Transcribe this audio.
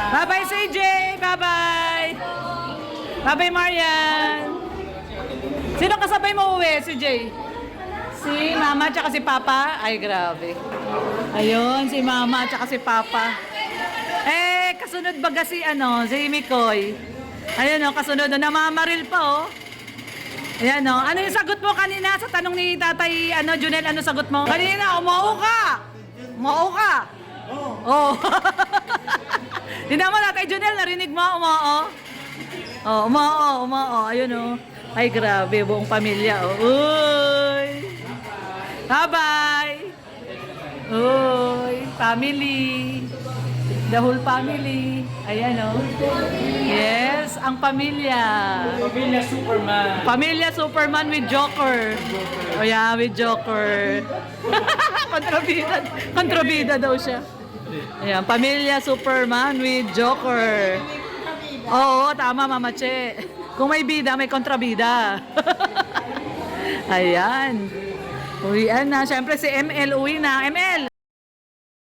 Bye-bye, CJ! Bye-bye! Bye-bye, Marian! Sino kasabay mo uwi, CJ? Si Mama tsaka si Papa? Ay, grabe. Ayun, si Mama tsaka si Papa. Eh, kasunod baga si Mikoy. Ayun o, kasunod na namamaril pa o. Ayan o. Ano yung sagot mo kanina sa tanong ni Tatay, Junel, ano sagot mo? Kanina, umao ka! Umao ka! Oo. Tignan mo, Tatay Junel, narinig mo, umao? Oh, umao. Ayun o. Ay, grabe, buong pamilya o. Uy! Bye-bye! Uy, family! The whole family. Ayan o. Yes, ang pamilya. Pamilya Superman. Pamilya Superman with Joker. O yeah, with Joker. Kontrabida daw siya. Ayan, Pamilya Superman with Joker. Oo, tama, Mama Che. Kung may bida, may kontrabida. Ayan. Uwian na. Siyempre si ML uwi na. ML!